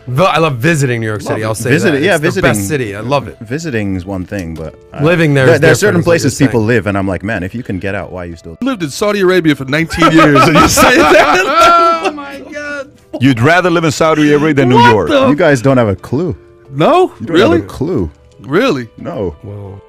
I love visiting New York City. I'll say that. Yeah, it's visiting. the best city. I love it. Visiting is one thing, but living there. There are certain places people live, and I'm like, man, if you can get out, why are you still? Lived in Saudi Arabia for 19 years, and you say that? Oh my God! You'd rather live in Saudi Arabia than New York. You guys don't have a clue. No, You don't really? have a clue. Really? No. Well,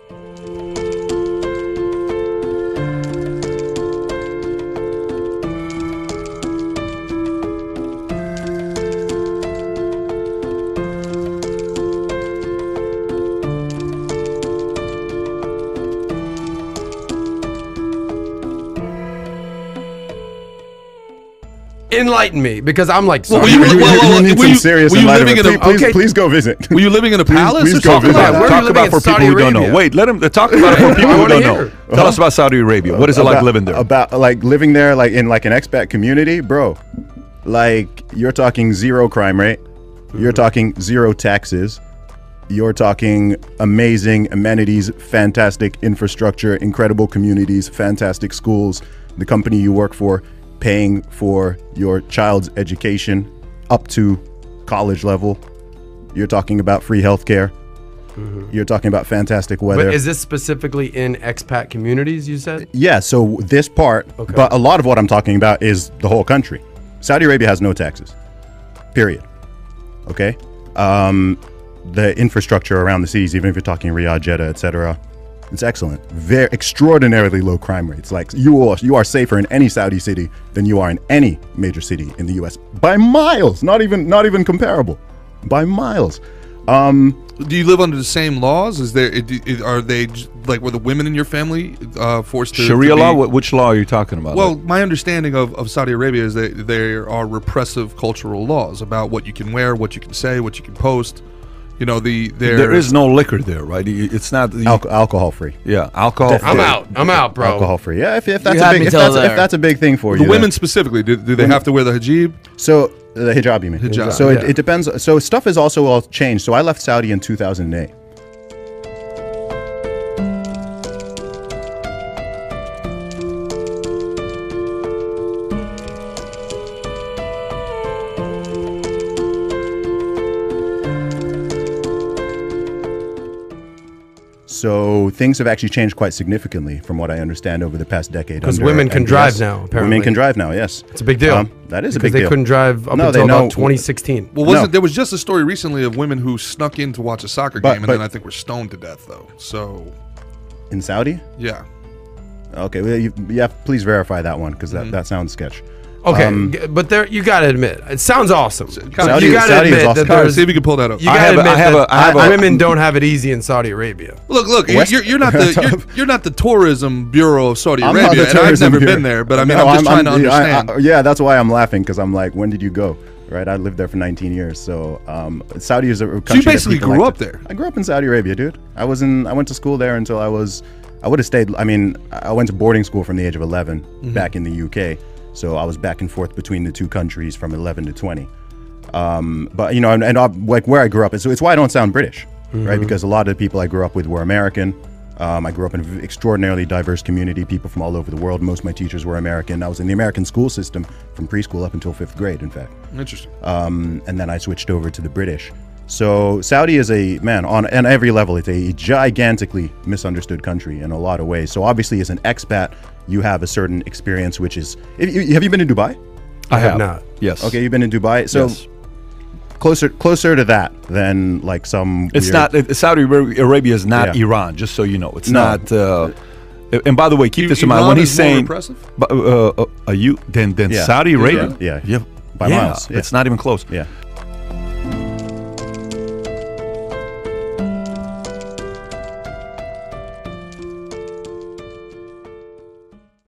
enlighten me, because I'm like, Well, sorry. You need some serious enlightenment. living in a, Please go visit. Were you living in a palace? please or go something? visit. Where are you Talk living about in for people Saudi who don't know. Arabia? Wait, let him talk about it for people who wanna don't hear. know. Tell us about Saudi Arabia. What is it like living there? About like living there, like in like an expat community, bro. Like you're talking zero crime rate. You're talking zero taxes. You're talking amazing amenities, fantastic infrastructure, incredible communities, fantastic schools. The company you work for paying for your child's education up to college level. You're talking about free healthcare. You're talking about fantastic weather. But is this specifically in expat communities, you said? Yeah, so this part, Okay. but a lot of what I'm talking about is the whole country. Saudi Arabia has no taxes, period. Okay? The infrastructure around the cities, even if you're talking Riyadh, Jeddah, etc., it's excellent. Very extraordinarily low crime rates. Like you are safer in any Saudi city than you are in any major city in the US by miles. Not even comparable, by miles. Do you live under the same laws? Are they like, were the women in your family forced to Sharia be, law? Which law are you talking about? Well, my understanding of Saudi Arabia is that there are repressive cultural laws about what you can wear, what you can say, what you can post. You know, there is no liquor there, right? It's not Alcohol free. Yeah, alcohol. I'm out, bro. Alcohol free. Yeah, if You that's had a me big, till if there. that's a big thing for the you. women specifically. Do they have to wear the hijab? So the hijab, you mean? Hijab, So yeah. it depends. So stuff is also all changed. So I left Saudi in 2008. So things have actually changed quite significantly from what I understand over the past decade. Because under women can MBS. drive now, apparently. Women can drive now, yes. It's a big deal. That is a because big deal. they couldn't drive up No, until they know- about 2016. Well, No. there was just a story recently of women who snuck in to watch a soccer But- game, and but- then I think were stoned to death, though. So, In Saudi? yeah. Okay, well, you have, please verify that one because that sounds sketch. Okay, but there, you got to admit, it sounds awesome. Saudi- You got to Saudi is admit awesome. that there's, See if you can pull that up. you got to admit I have that a- women don't have it easy in Saudi Arabia. Look, West- you're not you're not the tourism bureau of Saudi I'm not Arabia, the and I've tourism never bureau. been there. But I mean, No, I'm just trying to understand. yeah, that's why I'm laughing because I'm like, when did you go? Right, I lived there for 19 years. So Saudi is a country. So you that basically people grew like up to- there. I grew up in Saudi Arabia, dude. I went to school there until I would have stayed. I mean, I went to boarding school from the age of 11 back in the UK. So I was back and forth between the two countries from 11 to 20. But you know, like where I grew up, it's why I don't sound British, right? Because a lot of the people I grew up with were American. I grew up in an extraordinarily diverse community, people from all over the world. Most of my teachers were American. I was in the American school system from preschool up until 5th grade, in fact. Interesting. And then I switched over to the British. So Saudi is on every level, it's a gigantically misunderstood country in a lot of ways. So obviously as an expat, you have a certain experience, which is, have you been in Dubai? I have not. Yes. Okay, you've been in Dubai. So Yes. closer to that than like some It's weird- not. Saudi Arabia is not Yeah. Iran. Just so you know, it's No. not. And by the way, keep this in mind Iran when he's is more saying. repressive? Are you then Yeah. Saudi Arabia? Yeah. Yeah. By miles, yeah. It's not even close. Yeah.